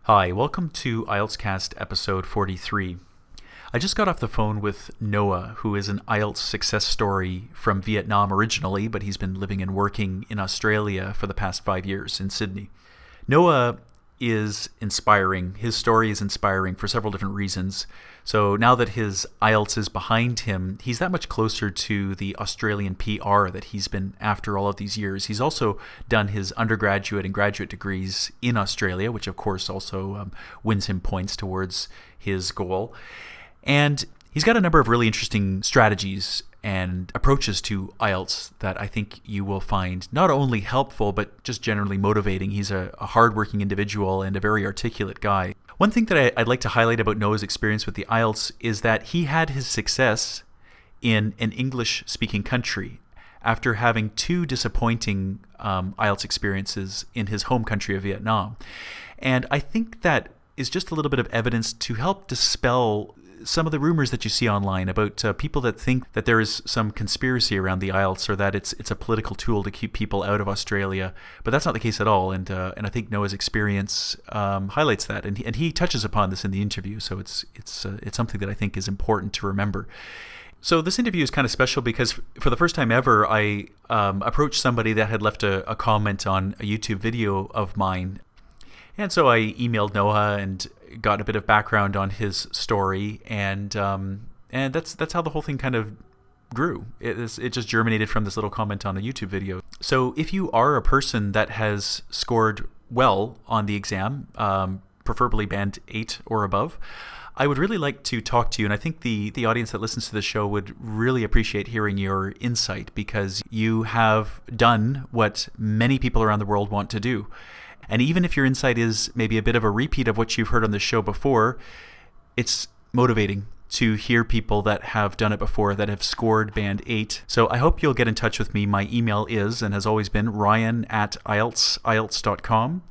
Hi, welcome to IELTS Cast episode 43. I just got off the phone with Noah, who is an IELTS success story from Vietnam originally, but he's been living and working in Australia for the past 5 years in Sydney. Noah is inspiring. His story is inspiring for several different reasons. So now that his IELTS is behind him, he's that much closer to the Australian PR that he's been after all of these years. He's also done his undergraduate and graduate degrees in Australia, which of course also wins him points towards his goal. And he's got a number of really interesting strategies and approaches to IELTS that I think you will find not only helpful, but just generally motivating. He's a hardworking individual and a very articulate guy. One thing that I'd like to highlight about Noah's experience with the IELTS is that he had his success in an English-speaking country after having two disappointing IELTS experiences in his home country of Vietnam. And I think that is just a little bit of evidence to help dispel some of the rumors that you see online about people that think that there is some conspiracy around the IELTS or that it's a political tool to keep people out of Australia. But that's not the case at all. And I think Noah's experience highlights that. And he touches upon this in the interview. So it's something that I think is important to remember. So this interview is kind of special because for the first time ever, I approached somebody that had left a comment on a YouTube video of mine. And so I emailed Noah and got a bit of background on his story, and that's how the whole thing kind of grew. It just germinated from this little comment on a YouTube video. So if you are a person that has scored well on the exam, preferably band 8 or above, I would really like to talk to you, and I think the audience that listens to the show would really appreciate hearing your insight because you have done what many people around the world want to do. And even if your insight is maybe a bit of a repeat of what you've heard on the show before, it's motivating to hear people that have done it before, that have scored band 8. So I hope you'll get in touch with me. My email is, and has always been, ryan@IELTS.com.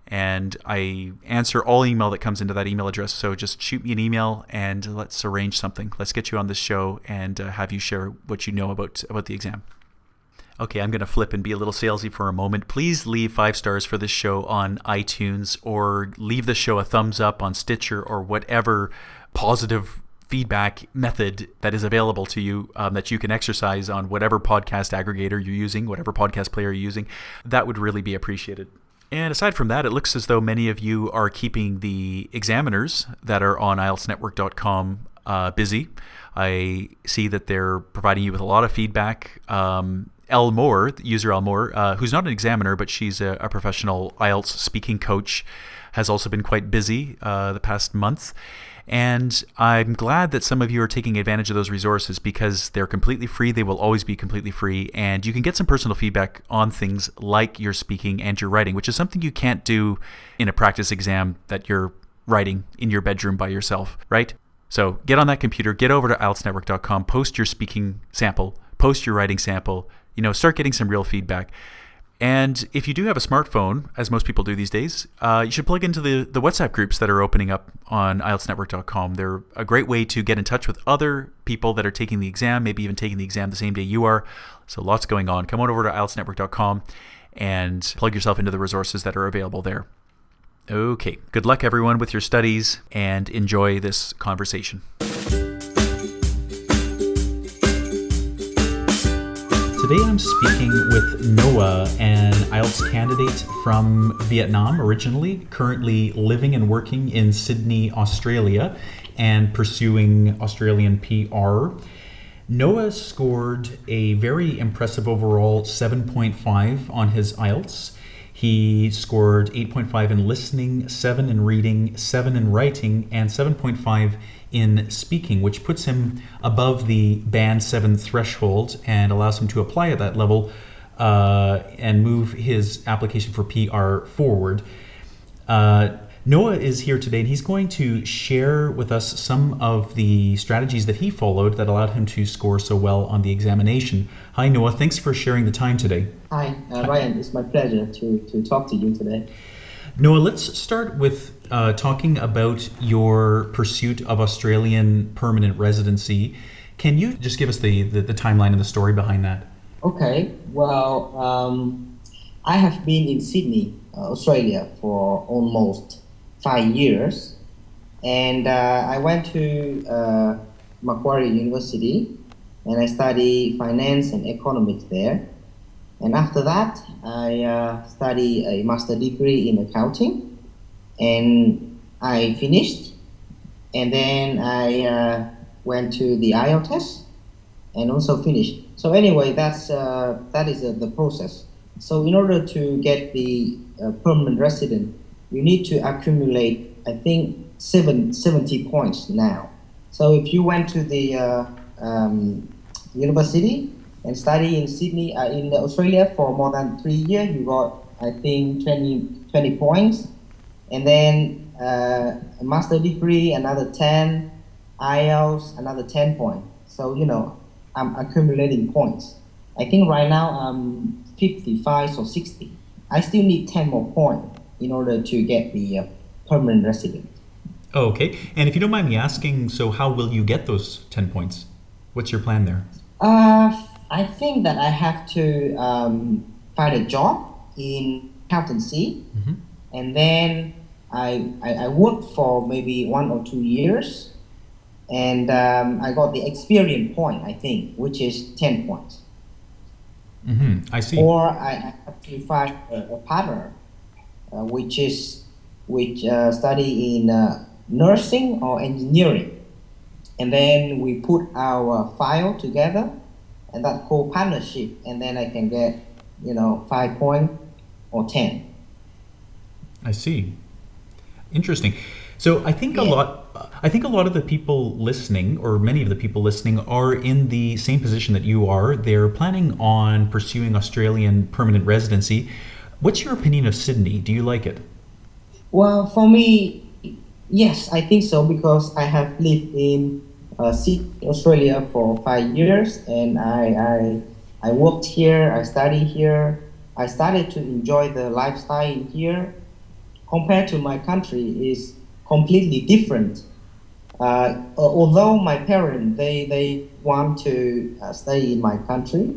And I answer all email that comes into that email address. So just shoot me an email and let's arrange something. Let's get you on this show and have you share what you know about the exam. Okay, I'm going to flip and be a little salesy for a moment. Please leave 5 stars for this show on iTunes or leave the show a thumbs up on Stitcher or whatever positive feedback method that is available to you that you can exercise on whatever podcast aggregator you're using, whatever podcast player you're using. That would really be appreciated. And aside from that, it looks as though many of you are keeping the examiners that are on IELTSnetwork.com busy. I see that they're providing you with a lot of feedback. Elle Moore, user Elle Moore, who's not an examiner, but she's a professional IELTS speaking coach, has also been quite busy the past month. And I'm glad that some of you are taking advantage of those resources because they're completely free. They will always be completely free. And you can get some personal feedback on things like your speaking and your writing, which is something you can't do in a practice exam that you're writing in your bedroom by yourself, right? So get on that computer, get over to IELTSnetwork.com, post your speaking sample, post your writing sample, start getting some real feedback. And if you do have a smartphone, as most people do these days, you should plug into the WhatsApp groups that are opening up on IELTSnetwork.com. They're a great way to get in touch with other people that are taking the exam, maybe even taking the exam the same day you are. So lots going on. Come on over to IELTSnetwork.com and plug yourself into the resources that are available there. Okay, good luck everyone with your studies and enjoy this conversation. Today I'm speaking with Noah, an IELTS candidate from Vietnam originally, currently living and working in Sydney, Australia, and pursuing Australian PR. Noah scored a very impressive overall 7.5 on his IELTS. He scored 8.5 in listening, 7 in reading, 7 in writing, and 7.5 in speaking, which puts him above the band 7 threshold and allows him to apply at that level and move his application for PR forward. Noah is here today, and he's going to share with us some of the strategies that he followed that allowed him to score so well on the examination. Hi, Noah. Thanks for sharing the time today. Hi, Ryan. It's my pleasure to talk to you today. Noah, let's start with talking about your pursuit of Australian permanent residency. Can you just give us the timeline and the story behind that? Okay. Well, I have been in Sydney, Australia for almost 5 years, and I went to Macquarie University, and I studied finance and economics there. And after that, I studied a master degree in accounting, and I finished. And then I went to the IELTS test and also finished. So anyway, that is the process. So in order to get the permanent resident, you need to accumulate, I think, 70 points now. So if you went to the university and study in Sydney, in Australia for more than 3 years, you got, I think, 20 points. And then a master degree, another 10, IELTS, another 10 points. So, I'm accumulating points. I think right now I'm 55 or 60. I still need 10 more points in order to get the permanent resident. Oh, okay. And if you don't mind me asking, so how will you get those 10 points? What's your plan there? I think that I have to find a job in accountancy, and then I worked for maybe 1 or 2 years, and I got the experience point, I think, which is 10 points. I see. Or I have to find a partner, which study in nursing or engineering, and then we put our file together, and that called partnership, and then I can get 5 points or 10. I see. Interesting. So I think a lot of the people listening, or many of the people listening, are in the same position that you are. They're planning on pursuing Australian permanent residency. What's your opinion of Sydney? Do you like it? Well, for me, yes, I think so, because I have lived in Sydney, Australia for 5 years, and I worked here, I studied here. I started to enjoy the lifestyle in here. Compared to my country, is completely different. Although my parents, they want to stay in my country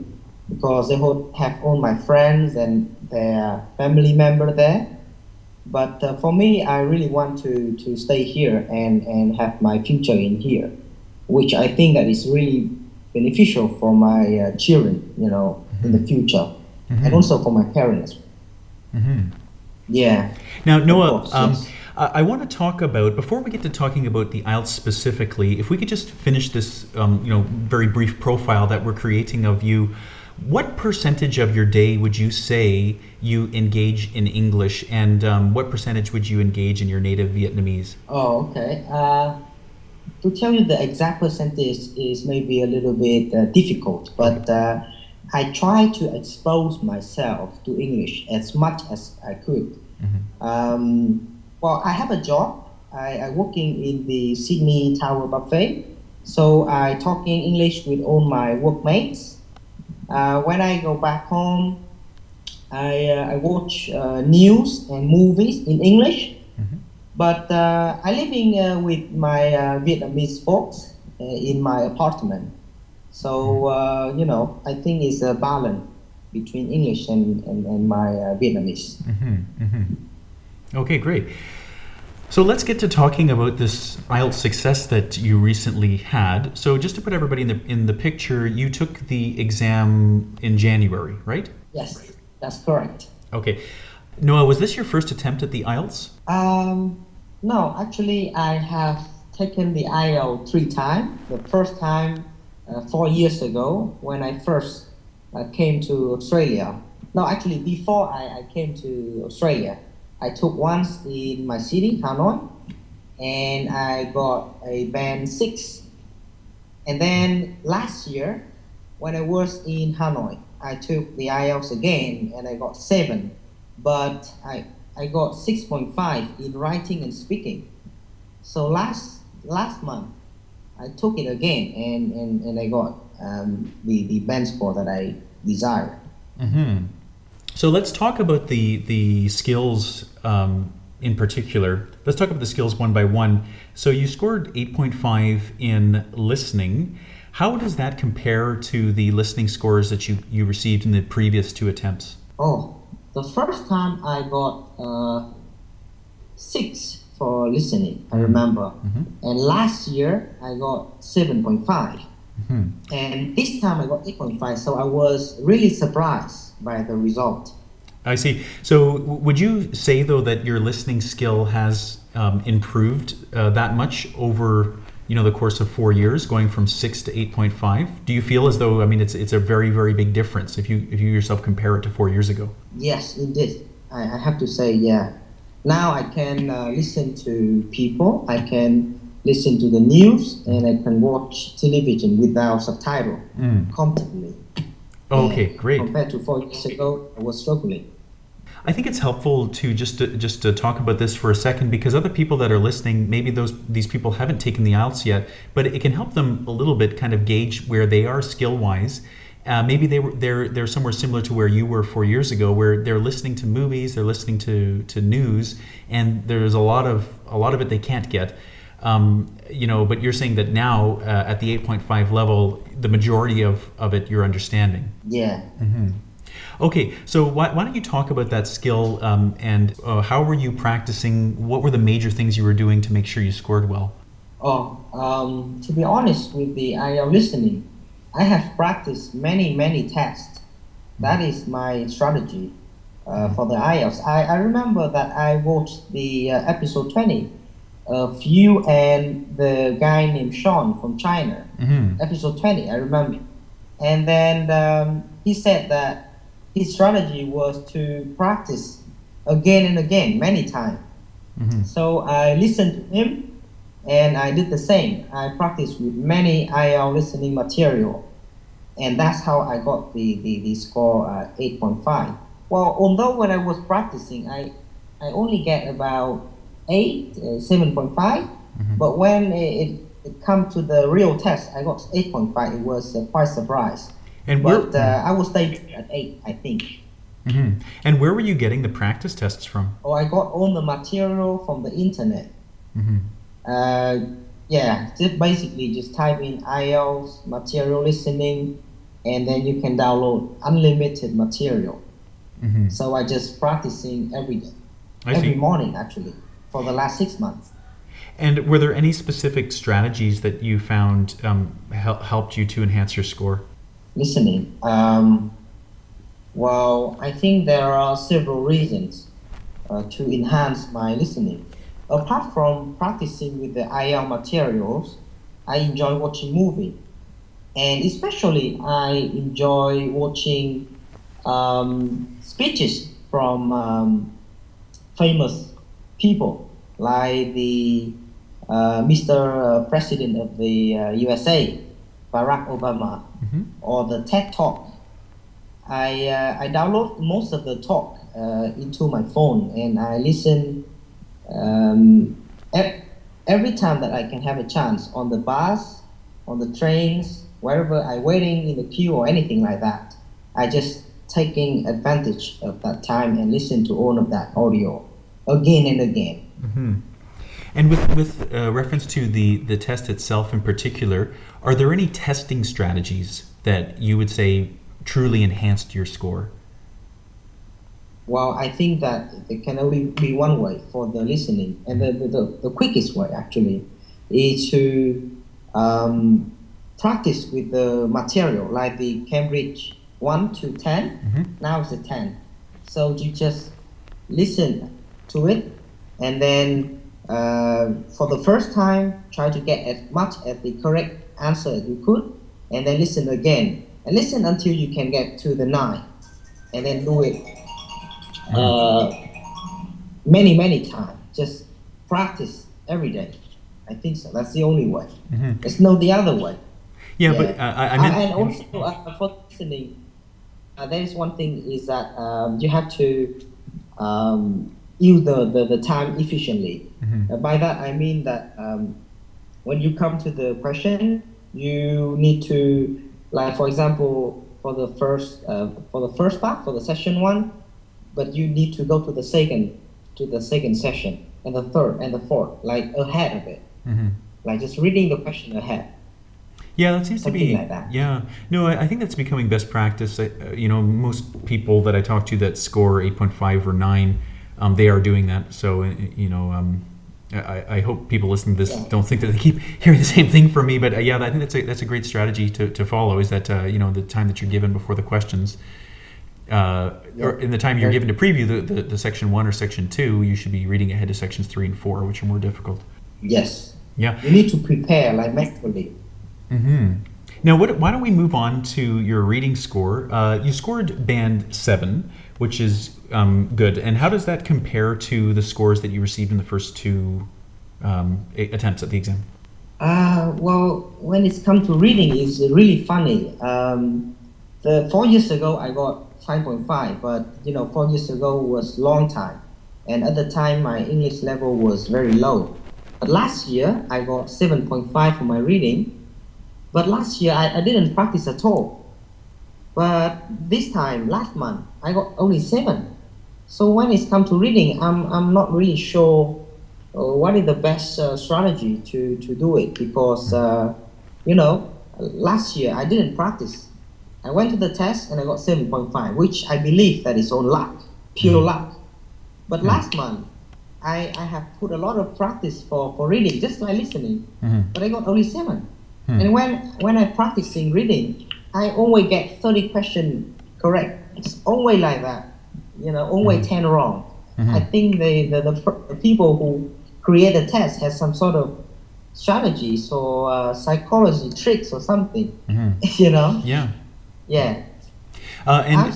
because they have all my friends and their family member there. But for me, I really want to stay here and have my future in here, which I think that is really beneficial for my children, in the future, and also for my parents. Yeah. Now, Noah, course, yes. I want to talk about, before we get to talking about the IELTS specifically, if we could just finish this, very brief profile that we're creating of you. What percentage of your day would you say you engage in English, and what percentage would you engage in your native Vietnamese? Oh, okay. To tell you the exact percentage is maybe a little bit difficult, but I try to expose myself to English as much as I could. Well, I have a job. I working in the Sydney Tower Buffet, so I talking English with all my workmates. When I go back home, I watch news and movies in English. But I living with my Vietnamese folks in my apartment. So, I think it's a balance between English and my Vietnamese. Okay, great. So let's get to talking about this IELTS success that you recently had. So just to put everybody in the picture, you took the exam in January, right? Yes, that's correct. Okay. Noah, was this your first attempt at the IELTS? No, actually, I have taken the IELTS 3 times. The first time 4 years ago when I first came to Australia. No, actually, before I came to Australia, I took once in my city, Hanoi, and I got a band 6. And then last year, when I was in Hanoi, I took the IELTS again, and I got 7. But I got 6.5 in writing and speaking. So last month, I took it again, and I got the band score that I desired. So let's talk about the skills in particular. Let's talk about the skills one by one. So you scored 8.5 in listening. How does that compare to the listening scores that you received in the previous 2 attempts? Oh, the first time I got 6 for listening, I remember. And last year, I got 7.5. And this time I got 8.5, so I was really surprised by the result. I see. So would you say, though, that your listening skill has improved that much over the course of 4 years, going from 6 to 8.5? Do you feel as though, I mean, it's a very, very big difference if you yourself compare it to 4 years ago? Yes, indeed. I have to say, yeah. Now I can listen to people, I can listen to the news, and I can watch television without subtitle comfortably. Okay, great. Compared to 4 years ago, I was struggling. I think it's helpful to just to talk about this for a second, because other people that are listening, maybe these people haven't taken the IELTS yet, but it can help them a little bit kind of gauge where they are skill-wise. Maybe they're somewhere similar to where you were 4 years ago, where they're listening to movies, they're listening to news, and there's a lot of it they can't get. But you're saying that now at the 8.5 level, the majority of it you're understanding. Yeah. Okay, so why don't you talk about that skill and how were you practicing? What were the major things you were doing to make sure you scored well? To be honest with the IELTS listening, I have practiced many tests. That is my strategy for the IELTS. I remember that I watched the episode 20 of you and the guy named Sean from China. Episode 20, I remember. And then he said that his strategy was to practice again and again, many times. So I listened to him and I did the same. I practiced with many IELTS listening material. And that's how I got the score 8.5. Well, although when I was practicing, I only get about 7.5. But when it come to the real test, I got 8.5. It was quite surprised. But I will stay at 8, I think. And where were you getting the practice tests from? I got all the material from the internet. Just basically just type in IELTS material listening, and then you can download unlimited material. So I just practicing every day, every morning actually, for the last 6 months. And were there any specific strategies that you found helped you to enhance your score? Listening. Well, I think there are several reasons to enhance my listening. Apart from practicing with the IELTS materials, I enjoy watching movies. And especially I enjoy watching speeches from famous people, like the Mr. President of the USA, Barack Obama, or the TED Talk. I download most of the talk into my phone, and I listen every time that I can have a chance, on the bus, on the trains, wherever I'm waiting in the queue or anything like that. I just taking advantage of that time and listen to all of that audio again and again. And with reference to the test itself in particular, are there any testing strategies that you would say truly enhanced your score? Well, I think that it can only be one way for the listening, and the quickest way actually is to practice with the material, like the Cambridge 1 to 10. Now it's a 10. So you just listen to it, and then for the first time, try to get as much as the correct answer as you could, and then listen again, and listen until you can get to the 9, and then do it many times. Just practice every day. I think so. That's the only way. There's no the other way. But I meant... and also for listening, there is one thing is that you have to use the time efficiently. By that I mean that when you come to the question, you need to, like for example, for the first part, for the session 1, but you need to go to the second session, and the third and the fourth, like ahead of it, like just reading the question ahead. Yeah, that seems Something to be like that. Yeah, no, I think that's becoming best practice. Most people that I talk to that score 8.5 or 9, they are doing that. So I hope people listening to this don't think that they keep hearing the same thing from me, but I think that's a great strategy to follow. Is that the time that you're given before the questions, or in the time you're given to preview the section 1 or section 2, you should be reading ahead to sections 3 and 4, which are more difficult. Yes. Yeah. You need to prepare like mentally. Mm-hmm. Now, why don't we move on to your reading score? You scored band 7, which is good. And how does that compare to the scores that you received in the first 2 attempts at the exam? Well, when it's come to reading, it's really funny. The 4 years ago, I got 5.5, but 4 years ago was long time. And at the time, my English level was very low. But last year, I got 7.5 for my reading. But last year, I didn't practice at all. But this time, last month, I got only 7. So when it's come to reading, I'm not really sure what is the best strategy to do it. Because, last year, I didn't practice. I went to the test and I got 7.5, which I believe that is on luck, pure luck. But last month, I have put a lot of practice for reading, just by listening. But I got only 7. And when I practicing reading, I always get 30 questions correct. It's always like that, always 10 wrong. I think the people who create the test has some sort of strategies or psychology tricks or something, Yeah. Yeah. I'm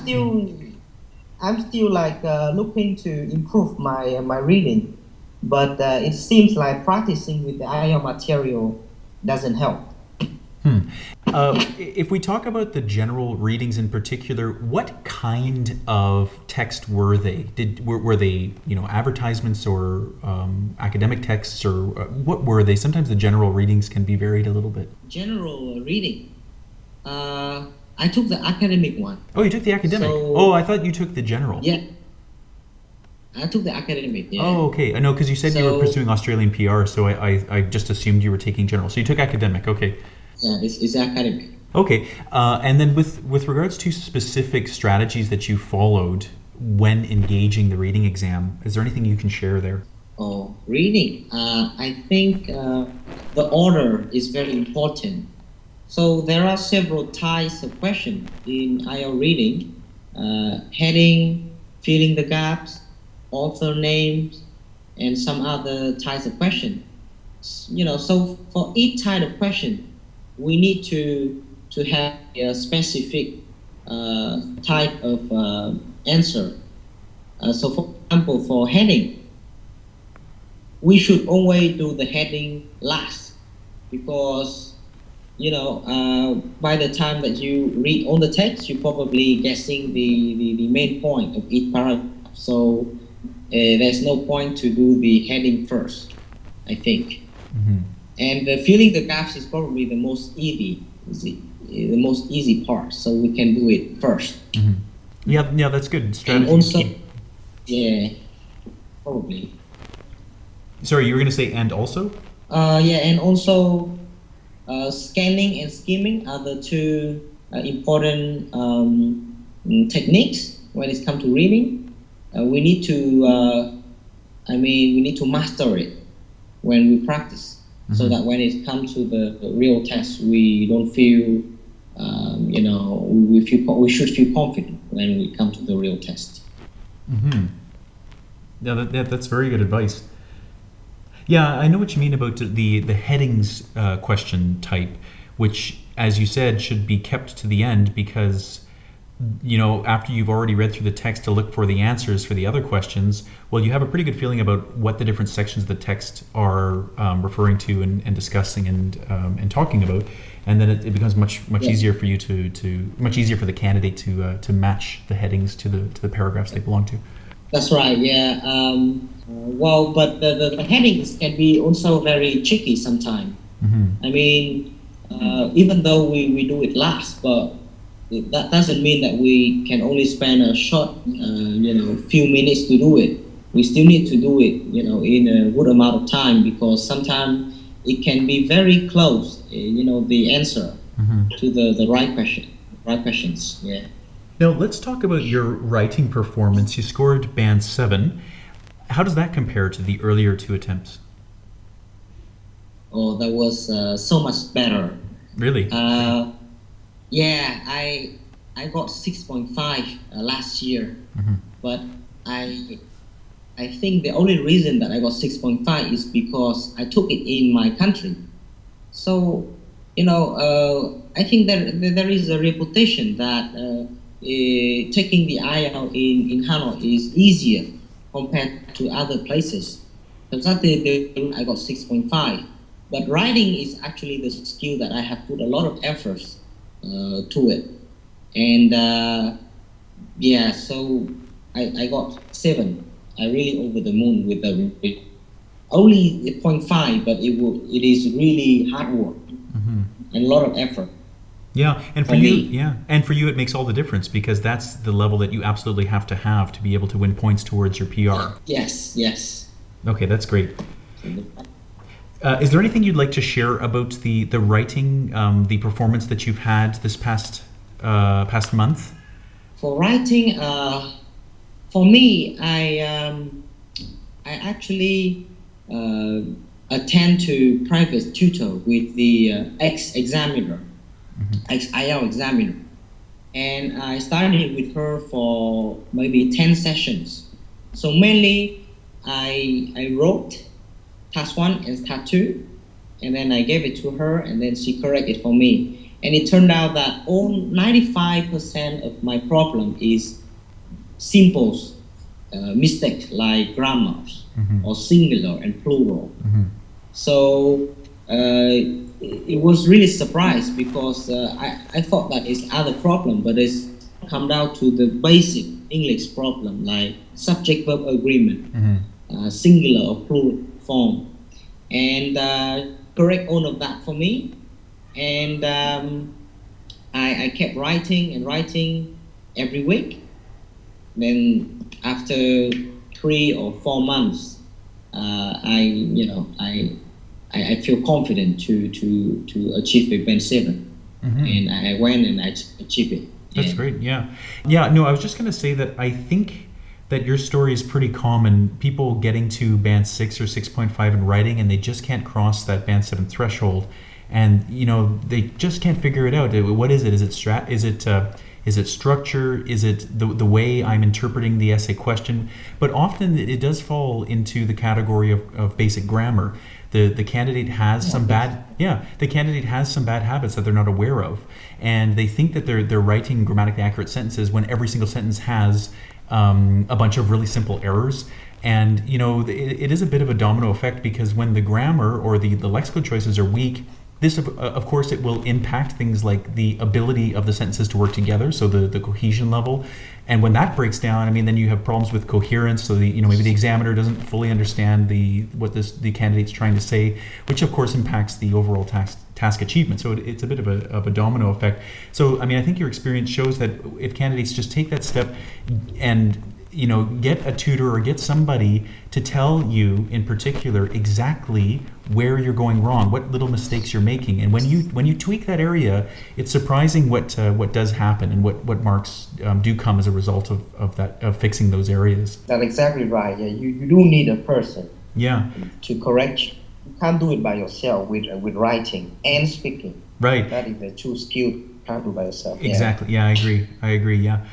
still like looking to improve my reading, but it seems like practicing with the IELTS material doesn't help. If we talk about the general readings in particular, what kind of text were they? Were they advertisements or academic texts, or what were they? Sometimes the general readings can be varied a little bit. General reading. I took the academic one. Oh, you took the academic. I thought you took the general. Yeah. I took the academic. Yeah. Oh, okay. I know, because you said you were pursuing Australian PR, so I just assumed you were taking general. So you took academic. Okay. Yeah, it's academic. Okay, and then with regards to specific strategies that you followed when engaging the reading exam, is there anything you can share there? Oh, reading. I think the order is very important. So there are several types of questions in IELTS reading: heading, filling the gaps, author names, and some other types of questions. So for each type of question, we need to have a specific type of answer. So for example, for heading, we should always do the heading last, because by the time that you read all the text, you're probably guessing the main point of each paragraph. So there's no point to do the heading first, I think. And filling the gaps is probably the most easy part, so we can do it first. Yeah, that's good strategy. And also, probably. Sorry, you were going to say and also? And also scanning and skimming are the two important techniques when it comes to reading. We need to master it when we practice. So that when it comes to the real test, we don't feel, we should feel confident when we come to the real test. Yeah, that's very good advice. Yeah, I know what you mean about the headings question type, which, as you said, should be kept to the end, because after you've already read through the text to look for the answers for the other questions, well, you have a pretty good feeling about what the different sections of the text are referring to and discussing and talking about, and then it becomes much easier for you much easier for the candidate to match the headings to the paragraphs they belong to. That's right. Yeah. But the headings can be also very tricky sometimes. I mean, even though we do it last, but that doesn't mean that we can only spend a short, few minutes to do it. We still need to do it, in a good amount of time, because sometimes it can be very close, the answer to the right questions. Yeah. Now let's talk about your writing performance. You scored band 7. How does that compare to the earlier 2 attempts? oh, that was so much better. Really? Uh, yeah, I got 6.5 last year, Hmm. but I I think the only reason that I got 6.5 is because I took it in my country. So, I think there is a reputation that taking the IELTS in Hanoi is easier compared to other places. So that's the I got 6.5. But writing is actually the skill that I have put a lot of efforts to it. And yeah, so I got 7. I really over the moon with only a point 0.5, but it is really hard work Hmm. and a lot of effort Yeah, and for for you, me. yeah, and for you, it makes all the difference because that's the level that you absolutely have to be able to win points towards your PR. Yes, yes. Okay, that's great. Is there anything you'd like to share about the writing, the performance that you've had this past month? For writing, for me, I actually uh, attend to private tutor with the ex-examiner, ex-IELTS examiner. And I started with her for maybe 10 sessions. So mainly I wrote task 1 and task 2, and then I gave it to her, and then she corrected for me. And it turned out that all 95% of my problem is simple mistakes like grammars Hmm. or singular and plural. Hmm. So it was really surprised because I thought that it's other problem, but it's come down to the basic English problem like subject verb agreement, Hmm. singular or plural form, and correct all of that for me. And I kept writing and writing every week. Then after 3 or 4 months, I feel confident to achieve a band 7, Hmm. and I went and I achieved it. That's Yeah. great. Yeah. Yeah. No, I was just going to say that I think that your story is pretty common. People getting to band 6 or 6.5 in writing and they just can't cross that band 7 threshold. And, they just can't figure it out. What is it? Is it structure? Is it the way I'm interpreting the essay question? But often it does fall into the category of basic grammar. The candidate has Yeah, some bad the candidate has some bad habits that they're not aware of, and they think that they're writing grammatically accurate sentences when every single sentence has a bunch of really simple errors. And it is a bit of a domino effect because when the grammar or the lexical choices are weak, this, of course, it will impact things like the ability of the sentences to work together, so the cohesion level. And when that breaks down, I mean, then you have problems with coherence. So maybe the examiner doesn't fully understand what the candidate's trying to say, which of course impacts the overall task achievement. So it's a bit of a domino effect. So I mean, I think your experience shows that if candidates just take that step and get a tutor or get somebody to tell you in particular exactly where you're going wrong, what little mistakes you're making, and when you tweak that area, it's surprising what does happen and what marks do come as a result of fixing those areas. that's exactly right. Yeah, you do need a person Yeah, to correct you. You can't do it by yourself with writing and speaking. right. That is the two skills you can't do by yourself. Yeah. Exactly. Yeah, I agree. Yeah.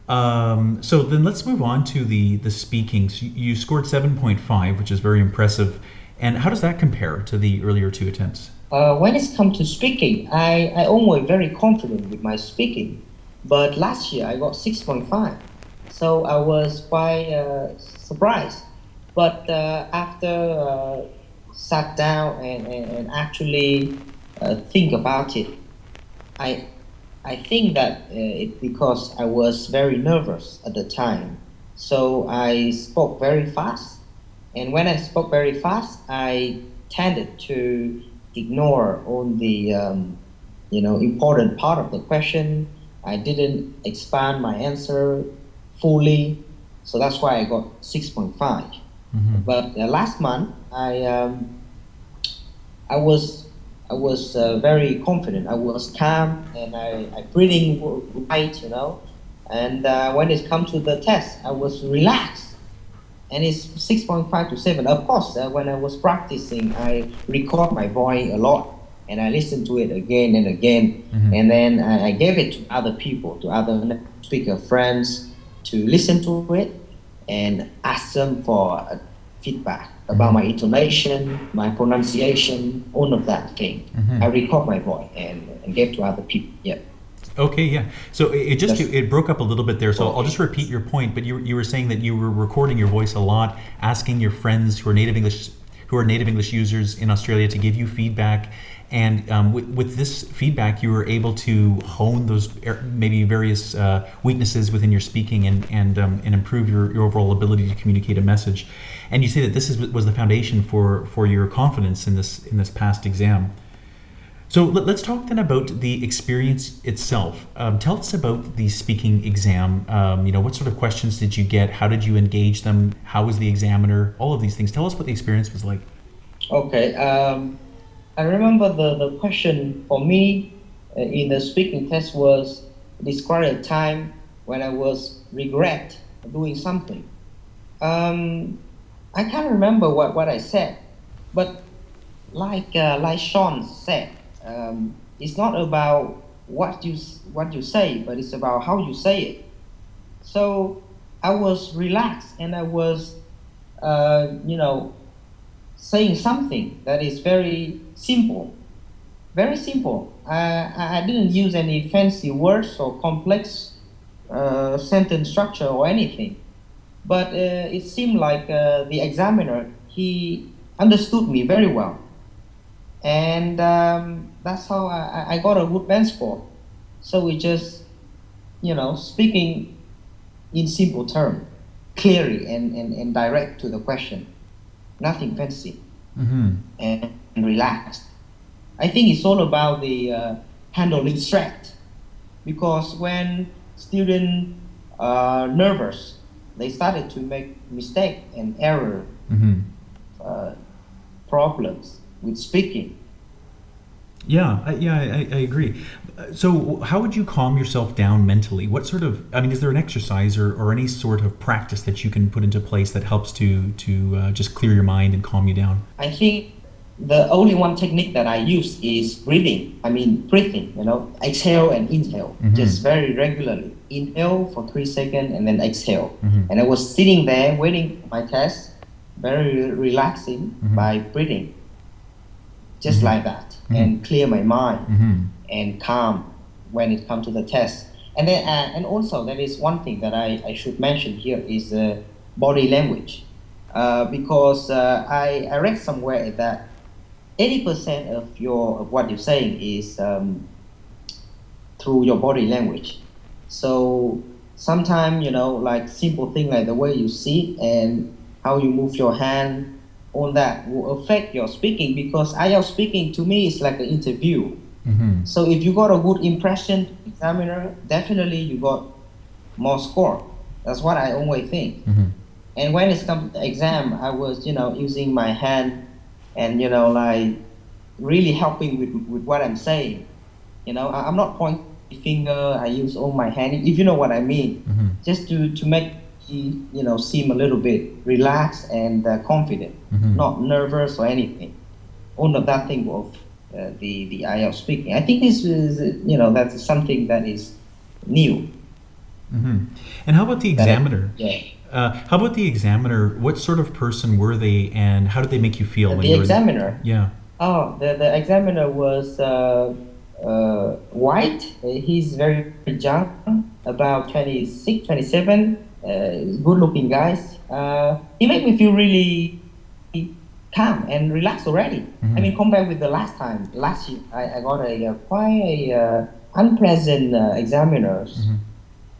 So then let's move on to the speaking. So you scored 7.5, which is very impressive. And how does that compare to the earlier two attempts? When it's come to speaking, I always very confident with my speaking. But last year I got 6.5. So I was quite surprised. But after sat down and actually think about it, I, I think that it's because I was very nervous at the time. So I spoke very fast. And when I spoke very fast, I tended to ignore all the important part of the question. I didn't expand my answer fully, so that's why I got 6.5. Hmm. But last month, I was I was very confident. I was calm and I breathing right, And when it comes to the test, I was relaxed and it's 6.5 to 7. Of course, when I was practicing, I record my voice a lot, and I listen to it again and again, and then I gave it to other people, to other speaker friends, to listen to it and ask them for feedback about my intonation, my pronunciation, all of that thing. I record my voice and give to other people. Yeah. Okay, yeah. So it broke up a little bit there. So I'll just repeat your point. But you were saying that you were recording your voice a lot, asking your friends who are native English users in Australia to give you feedback. And with this feedback, you were able to hone those maybe various weaknesses within your speaking and improve your overall ability to communicate a message. And you say that this was the foundation for your confidence in this past exam. So let's talk then about the experience itself. Tell us about the speaking exam. What sort of questions did you get? How did you engage them? How was the examiner? All of these things. Tell us what the experience was like. Okay. I remember the question for me in the speaking test was describe a time when I was regret doing something. I can't remember what I said, but like Sean said, it's not about what you say, but it's about how you say it. So I was relaxed and I was, saying something that is very simple. Very simple. I didn't use any fancy words or complex sentence structure or anything. But it seemed like the examiner, he understood me very well. And that's how I got a good band score. So we just, speaking in simple terms, clearly and direct to the question. Nothing fancy and relaxed. I think it's all about the handling stress, because when students are nervous, they started to make mistake and error problems with speaking. Yeah, I agree. So how would you calm yourself down mentally? What sort of, is there an exercise or any sort of practice that you can put into place that helps to just clear your mind and calm you down? I think the only one technique that I use is breathing. Breathing, exhale and inhale, just very regularly. Inhale for 3 seconds and then exhale. And I was sitting there waiting for my test, very relaxing by breathing. Just like that, and clear my mind and calm when it comes to the test. And then, and also there is one thing that I should mention here is body language, because I read somewhere that 80% of what you're saying is through your body language. So sometimes like simple thing like the way you sit and how you move your hand. All that will affect your speaking, because IELTS speaking to me is like an interview. So if you got a good impression, examiner, definitely you got more score. That's what I always think. And when it comes to the exam, I was using my hand and like really helping with what I'm saying. I'm not pointing the finger. I use all my hand, if you know what I mean, just to make seem a little bit relaxed and confident, not nervous or anything. All of that thing of the IELTS speaking. I think this is, that's something that is new. And how about the examiner? How about the examiner? What sort of person were they, and how did they make you feel? When The examiner? Yeah. Oh, the examiner was white. He's very young, about 26, 27. Good-looking guys. He made me feel really calm and relaxed already. Compared with the last year, I got quite a unpleasant examiners.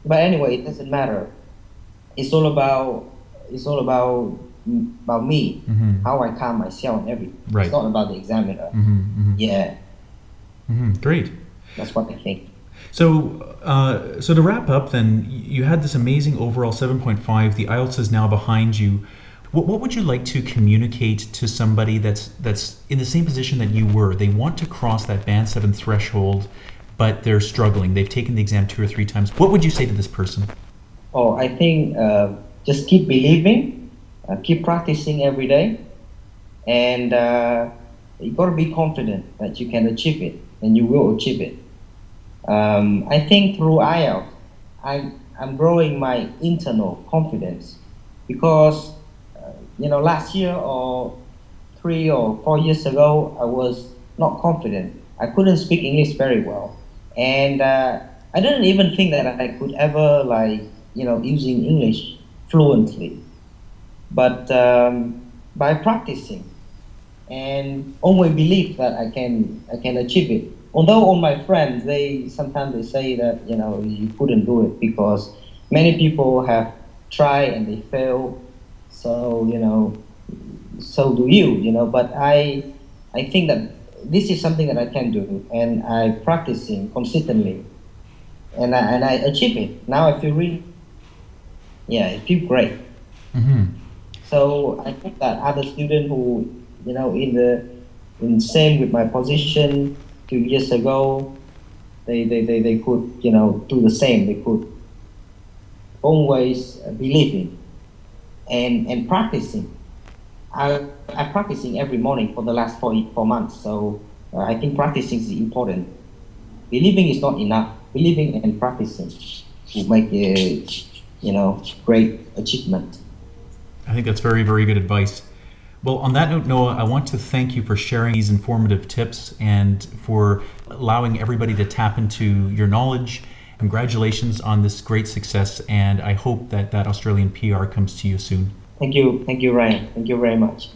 But anyway, it doesn't matter. It's all about me, how I calm myself and everything. Right. It's not about the examiner. Yeah. Great. That's what I think. So to wrap up, then, you had this amazing overall 7.5. The IELTS is now behind you. What would you like to communicate to somebody that's in the same position that you were? They want to cross that Band 7 threshold, but they're struggling. They've taken the exam 2 or 3 times. What would you say to this person? Oh, I think just keep believing keep practicing every day, and you got to be confident that you can achieve it, and you will achieve it. I think through IELTS, I'm growing my internal confidence because, last year or 3 or 4 years ago, I was not confident. I couldn't speak English very well, and I didn't even think that I could ever using English fluently. But by practicing and always believe that I can achieve it. Although all my friends, they sometimes they say that you couldn't do it because many people have tried and they fail. So so do you. But I think that this is something that I can do, and I practicing consistently, and I achieve it. Now I feel really, yeah, I feel great. Mm-hmm. So I hope that other students who, in same with my position a few years ago, they could, do the same. They could always believe in and practicing. I'm practicing every morning for the last 4 months. So I think practicing is important. Believing is not enough. Believing and practicing will make a, great achievement. I think that's very, very good advice. Well, on that note, Noah, I want to thank you for sharing these informative tips and for allowing everybody to tap into your knowledge. Congratulations on this great success, and I hope that Australian PR comes to you soon. Thank you, Ryan. Thank you very much.